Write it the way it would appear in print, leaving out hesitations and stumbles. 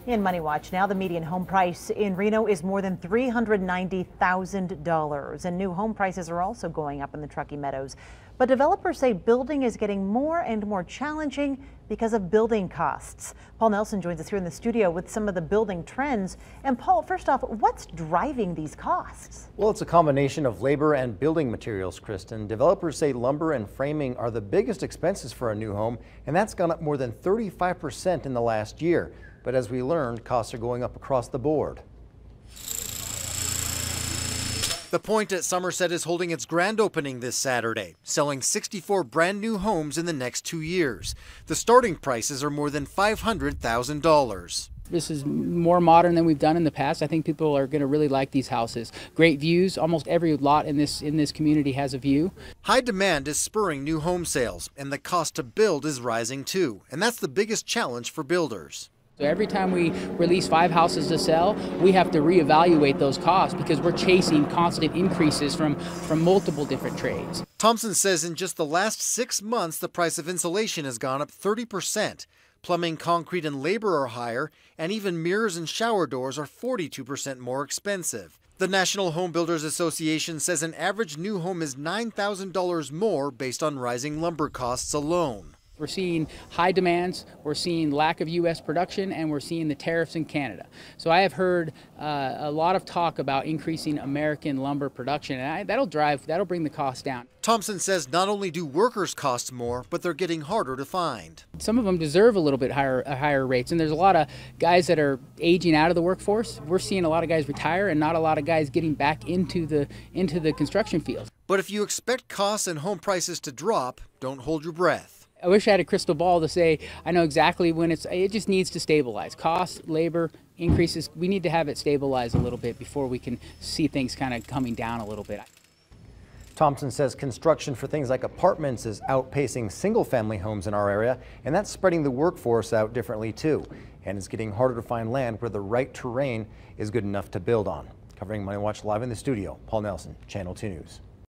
In Money Watch now, the median home price in Reno is more than $390,000, and new home prices are also going up in the Truckee Meadows. But developers say building is getting more and more challenging because of building costs. Paul Nelson joins us here in the studio with some of the building trends. And Paul, first off, what's driving these costs? Well, it's a combination of labor and building materials, Kristen. Developers say lumber and framing are the biggest expenses for a new home, and that's gone up more than 35% in the last year. But as we learned, costs are going up across the board. The Point at Somerset is holding its grand opening this Saturday, selling 64 brand new homes in the next 2 years. The starting prices are more than $500,000. This is more modern than we've done in the past. I think people are going to really like these houses. Great views. Almost every lot in this community has a view. High demand is spurring new home sales, and the cost to build is rising too. And that's the biggest challenge for builders. So every time we release 5 houses to sell, we have to reevaluate those costs because we're chasing constant increases from multiple different trades. Thompson says in just the last 6 months, the price of insulation has gone up 30%. Plumbing, concrete, and labor are higher, and even mirrors and shower doors are 42% more expensive. The National Home Builders Association says an average new home is $9,000 more based on rising lumber costs alone. We're seeing high demands, we're seeing lack of U.S. production, and we're seeing the tariffs in Canada. So I have heard a lot of talk about increasing American lumber production, and that'll bring the cost down. Thompson says not only do workers cost more, but they're getting harder to find. Some of them deserve a little bit higher rates, and there's a lot of guys that are aging out of the workforce. We're seeing a lot of guys retire and not a lot of guys getting back into the construction field. But if you expect costs and home prices to drop, don't hold your breath. I wish I had a crystal ball to say I know exactly when it just needs to stabilize. Cost, labor increases, we need to have it stabilize a little bit before we can see things kind of coming down a little bit. Thompson says construction for things like apartments is outpacing single-family homes in our area, and that's spreading the workforce out differently too. And it's getting harder to find land where the right terrain is good enough to build on. Covering Money Watch live in the studio, Paul Nelson, Channel 2 News.